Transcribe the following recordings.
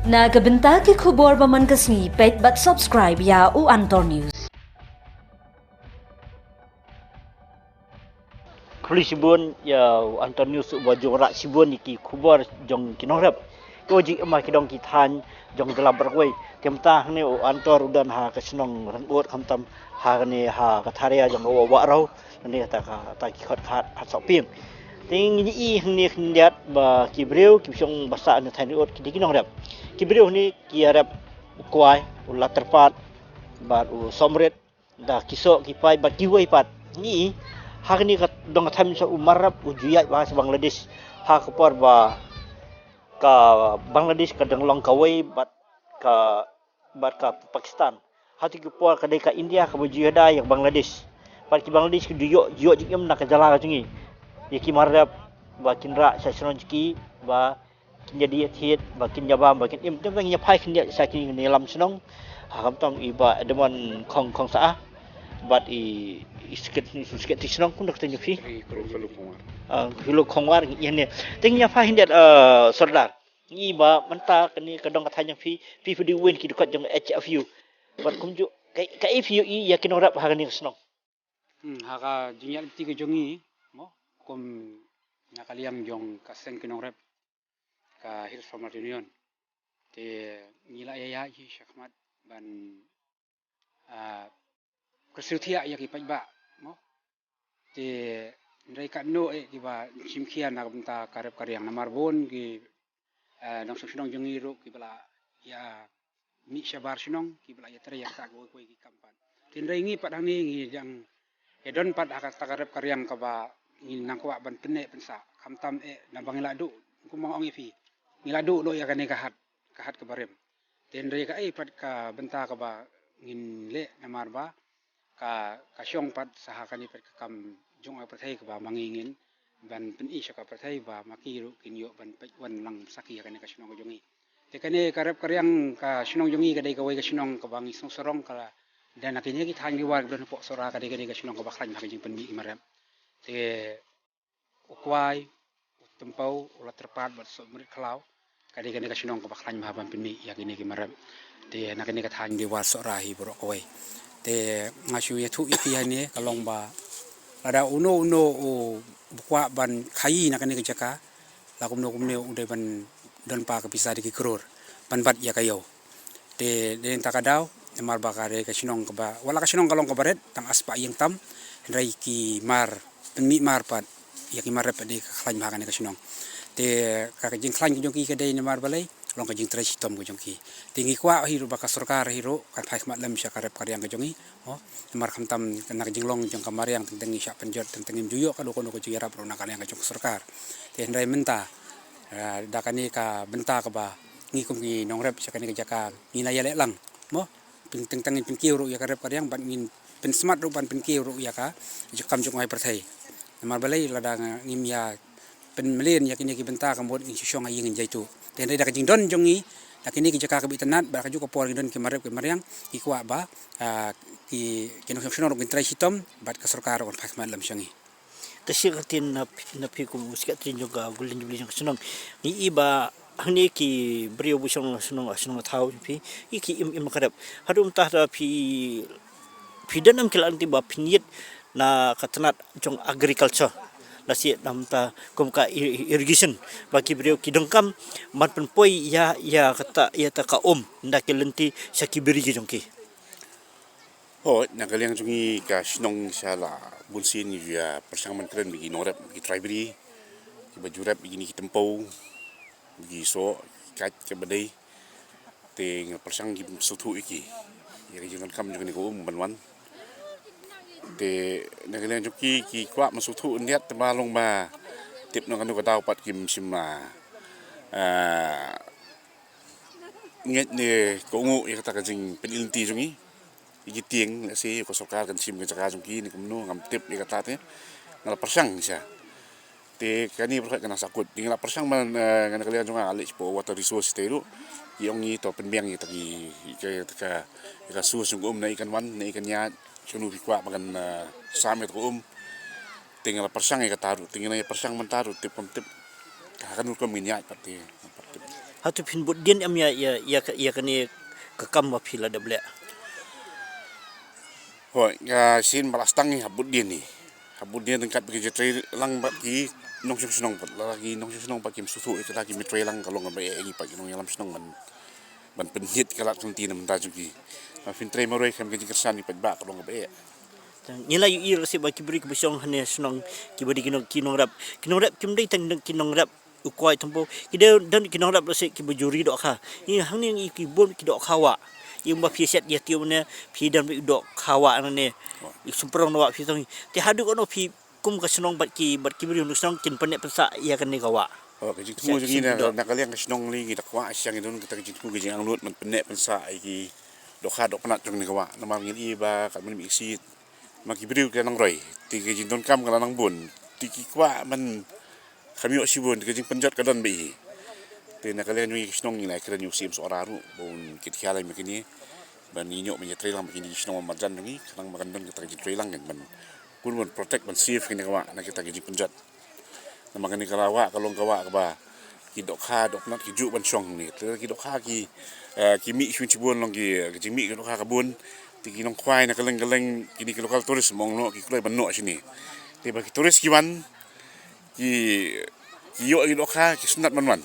Nagabenta ki khubor baman kasni page but subscribe ya u Antor News. Kuli sibun ya Antor News wajong rak sibun iki khubor jong kinorep. Ko ji ma kidong kitan jong dalam berwei. Temtah ni u Antor udan ha kesenong rangut kamtam ha ni ha katharia jong wa rau ni ta ki khot khat hat sok ping. Ting ni ni ndiat ba kibreu kibsong basa ni thani ot ki kinong rep. Kibreu ni ki rep kuai ulat terpat bat u somret da kisok ki pai bat kiwai pat ni hak ni kat dong tham sa umarap ujuyat bahasa Bangladesh ha kapar ba ka Bangladesh ka dang long kawai bat ka Pakistan hati kapar ka ka India ka bujuyada yang Bangladesh pat ki Bangladesh ki duyo jikem nak jala ka jungi yaki marap ba kinra sa snonki ba kinjadi hit ba kinjaba ba kin im tang nya phai kinja sa kin ni lam snong ha kam tong iba demon khong sa bat sikit tisnong kun dokter nyufi hulu khongwar ini tingnya fa hindat sordar ni ba menta kini kadang katanya fi di win ki dekat jong HFU bat kumju ka FU i yakin orap ha ni snong haka jinyal ti ke jongi mo kom nakaliam jong kaseng kinong rep ka Hills Farmers Union te nila ya ji syakmat ban kesutia ya ki pajba mo te ndai ka no di ba simkian na benta karep karyang namar bon ki nang sunong jongi ro ki bala ya mi syabar sinong ki bala ya tere yang tak go ki kampan te ndai ngi padang ni yang edon pad haka takarep karyang ka ba ngin nang kwa ban pene pensa kamtam na bangila du ku mangong ifi ngiladu lo ya kane kahat ke barem ten re ka pad ka benta ka ba ngin le namar ba ka syong pad saha kani pad ka kam jong a prathai ka ba mangingin ban pen i ka prathai ba makiru kinyo ban pek wan lang saki ya kane ka sinong jongi te kane karep karyang ka sinong jongi ka dai ka wai ka sinong ka bangi song sorong ka dan akhirnya kita hang diwar don pok sora ka dai ka sinong ka baklan ha jing pen mi marem te ukwai tempau ulat terpat bat so murid khalau kadi ka sinong ka baklan ma ban pen mi ya kini ki marem te nak ni ka hang diwar sora hi bro ko wai te ngasu ya thu ipi ni kalong ba ada uno o bukwa ban khai nak ni ka jaka lakum no kumne ude ban don pa ka bisa di kror ban bat ya kayo te den takadau mar bakare ka sinong ka ba wala ka sinong kalong ka baret tang aspa yang tam rai ki mar penmi mar pat ya ki mar pa di ka khlan ma ka sinong te ka jing khlan jong ki ka dei ni mar balai long ka jing tra sitom ko jong ki tingi kwa hiru ba ka sarkar hiru ka phai mat lam sya karep karyang ka jongi ho mar kham tam ka jing long jong kamar yang teng sya penjot teng juyo ka do ko jing rap ro nakal yang ka jong sarkar te ndai menta da kani ka benta ka ba ngi kum ki nong rep sya kani ka jaka ni la ya le lang mo teng pen kiu ro ya karep karyang ban ngin pen smart ro ban pen kiu ro ya ka jukam jong ai prathai mar balai ladang ngim ya pen melen ya kini ki benta ka mod ngi syong ai ngin jaitu ten da ka jing don jongi da kini ki jaka ka bitanat ba ka juga por don ki marep ki maryang ki kwa ba ki kino syong ro ki trai sitom bat ka sarkar on phak lam syangi tasir tin na pi ku sikat tin juga gulin jubli jong senong ni iba hani ki brio bu senong thau pi iki im karep hadum tah da pi danam kilan ti ba pinit na katanat jong agriculture nasi namta kumka irrigation bagi brio kidengkam mat penpoi ya kata ya ta ka ndakilenti sakibiri jongki oh nakaliang jungi ka sinong sala bunsin ya persangan keren bagi norep bagi tribri bagi jurep begini ki tempau bagi so kat ke badai teng persang ki sutu iki ya jangan kam jangan ko banwan te nakaliang juki ki kwa masutu niat temalong ma tip nang anu ka tau pat kim simma nget ne ko ngu ya kata ka jing penilti jungi iki tieng la se ko sarkar kan sim ka jaka jungi ni kumno ngam tip ya kata te ngala persang sia te kani berkat kana sakut ngala persang man ngana kalian junga alik po water resource te ru yong ni to penbiang ni taki ka su sungum na ikan wan na ikan nya sunu bikwa makan samet ko tinggal persang ya kataru tinggal persang mentaru tip tip akan ko minyak pati hatu pin bud din am ya kani kakam wa phila dable Hoi sin balastang ni habud dia ni. Habud dia tingkat pergi jetri lang bagi nong senong pat lagi nong senong pakim susu itu lagi mitri lang kalau ngabai ini pagi nong yalam senong ban penhit kalat kunti nam ta jugi. Ma fintre moroi kam gaji kersan ni pat ba kalau ngabai. nila yu ir si ba kibri kubsyong hane senong kibadi kinong rap kimdai tang kinong rap ukwai tempo kide dan kinong rap se kibujuri dok kha ni hang ni kibon kidok khawa yung ba piset ya tiu ne pi dan dok khawa ne sumprong no pi tong ti hadu ko no pi kum ka senong bat kibri no senong kin panek pensa ya kan ni kawa Oh gaji tu jugi na kalian senong li kita kwa asyang itu kita gaji tu gaji ang lut man penek pensa iki dokha dok penat jong ni kawa nama ngil iba kat men isi makibri ke nang roi ti gaji don kam kala nang bun ti kwa man kami ok sibun ti gaji penjat kadon bi ti na kalian ni senong ni la kira ni usim suara ru bon kit khialai makini ban inyo men jetri lang makini senong marjan ni kanang makan don kita gaji jetri lang kan ban kun bon protect ban safe kini kawa na kita gaji penjat na makani kalawa kalong kawa ba kidok kha dok nat kiju ban song ni kidok kha kimi shun chibun long ki mi kidok kha kabun ti kinong kwai na kaleng kini ki lokal turis mong no ki kloi ban no sini ti ba ki turis ki wan ki yo kidok kha ki sunat man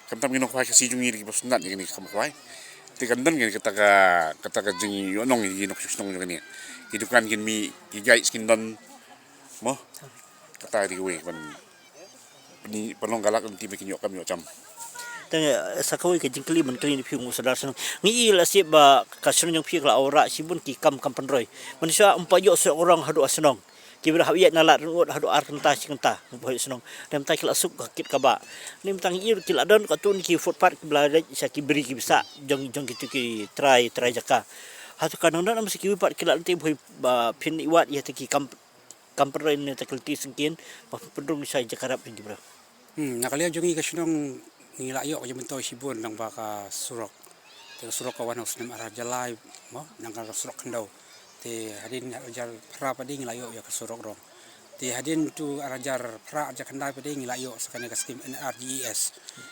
kam tam kinong kwai ki si jungi ki sunat ni kam kwai ti kan dan ki kata ka jing yo nong ki nok sung ni ki dukan kin mi ki gai skin don mo kata di we ban ni palong galak nanti bikin yo kam yo cam tang sakawai ke jingkli man kali ni phiung sadar senong ngi ila si ba kasun yang phiak la aura sibun ki kam penroi manusia empa yo seorang hadu asenong kibra hawiat nalat rungut hadu ar kenta sikenta boy senong dem ta kila suk kit kaba nim tang ir kila don ka tun ki footpath kibla sa kibri ki bisa jong kitu ki try jaka hatu kanang dan mesti ki pat kila nanti boy pin iwat ya ki kam penroi ni takelti sengkin pa pendung sa jakarap ni bro Nakalia jongi kasunong ngila yo kaje mento sibun nang baka surok. Te surok kawan os nem arah jalai mo nang ka surok kendau. Te hadin ajar pra padi ngila yo ya ka surok rong. Te hadin tu arajar pra aja kendai padi ngila yo sakane ka skim NRGES.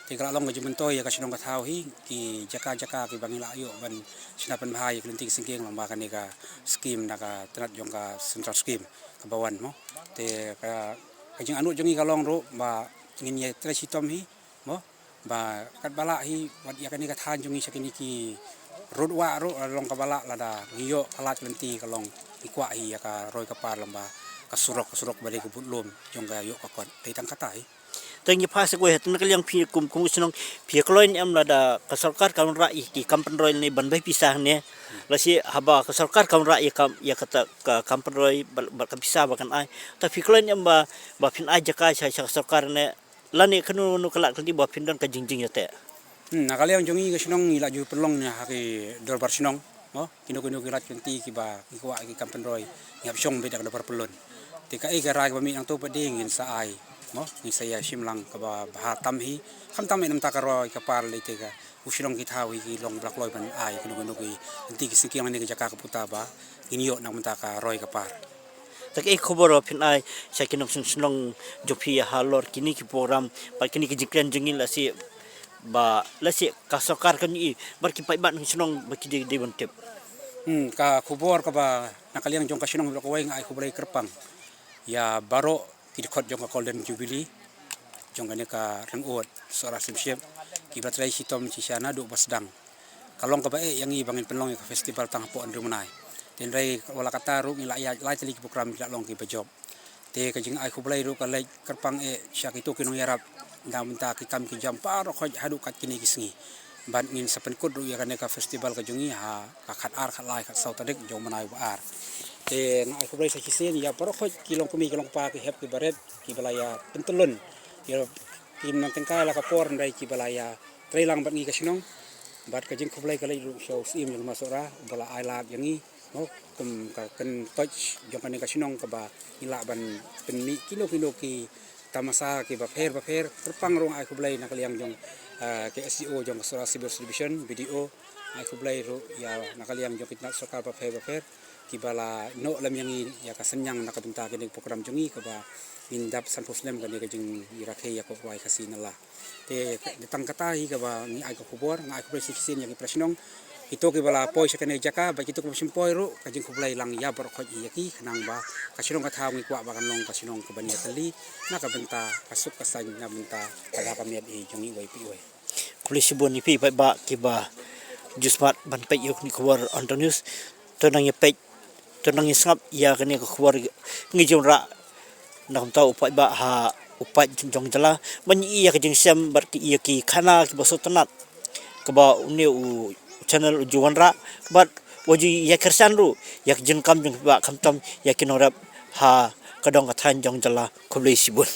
Te kala long kaje mento ya kasunong ka tau hi ki jaka ki bangila yo ban sinapan bahai kelenting singking long baka ne ka skim naka tenat jong ka central skim ka bawan mo. Te ka kajing anu jongi kalong ro ba ingin ya terasi tom hi mo ba kat bala hi wat ya kan ka than jungi sakini ki rod wa ro long ka bala lada ngiyo alat lenti kalong ikwa hi ya ka roi ka par lamba ka surok bade ku butlom jong ga yo ka kon te tang kata hi tang pa sa ko het na kalyang pi kum senong pi kloin am lada ka sarkar kaun ra ki kampen roi ni ban bai pisah ne lasi haba ka sarkar kaun ra ya kata ka kampen roi ba ka pisah bakan ai tapi kloin am ba pin aja ka sa sarkar ne lani kanu nu kala kali ba pin don ka jingjing yate nakali ang jongi ka sinong ila ju pelong nya ha ki dorbar sinong mo kino ki rat kenti ki ba ki kwa ki kampen roi ngap syong beda ka pelon tika ka rai ba mi ang to pading in sa ai mo ni saya simlang ka ba hatam hi kham tam enam ta ka roi ka par le tika usilong ki thawi ki long blak loi ban ai kino ki enti ki sikiang ni ka jaka ka puta ba inyo nang menta ka roi ka par tak khobor pin ai sa kinong senong jopi halor kini ki program pa kini ki jikran jengil lasi ka sarkar kan i bar ki paibat senong ba ki de bontep ka khobor ka ba nakaliang jong ka sinong blak wai ngai khobrai kerpang ya baro kidkot jong ka golden jubilee jong ka rengot sora simsiep ki batrai sitom cisana do basdang kalong ka ba yang i bangin penlong ka festival tangpo andru menai tenrai wala kata ru ngila ya lai tali ki program la long ki bejob te ka jing ai khublai ru ka lai kerpang syak itu kinong yarap ndam ta ki kam ki jam par khoj hadu kat kini kisngi ban ngin sapen kod ru ya ka festival ka jungi ha ka khat ar khat lai khat sautadik jong manai ba ar te ngai khublai sa kisen ya par khoj kilong kumi kilong pa ki hep ki baret ki balaya pentelun ya kim nang tengkai la ka por ndai ki balaya trailang bat ngi ka sinong bat ka jing khublai ka lai ru show sim yang masora bala ai lag yangi mo kum ka kan touch jong kan ka sinong ka ba ila ban penmi kilo ki tamasa ki baper terpang rong ai kublai nakaliang jong ke SEO jong Sora Civil Division BDO ai kublai ro ya nakaliang jong kitna sokal baper ki bala no lam yang ya kasenyang nakabenta kini program jongi ka ba mindap san muslim kan ka jing irake ya ko wai kasinala te datang kata hi ka ba ni ai ko kubor ngai kublai sikisin yang presnong itu ke bala poi sakane jaka ba kitu ko simpoi ro kajing kublai lang ya bar khoj yaki khanang ba kasinong ka thau ngi kwa ba kan long kasinong ka bani tali na ka benta kasuk kasang na benta kada ka miat e jongi wai pi wai Kublai Sibon ni pi ba ki ba jusmat ban pet yok ni khawar Antonius tonang ye pet tonang ye sap ya kene ko khawar ngi jong ra nam tau upai ba ha upai jong jala ban iya ka jing sem bar ki iya ki khana ki bosotanat ka ba uni u channel ujuan ra but waju ya kersan ru yak jengkam jeng ba kamtam yakin orap ha kadong kathan jong jala Kublai Sibon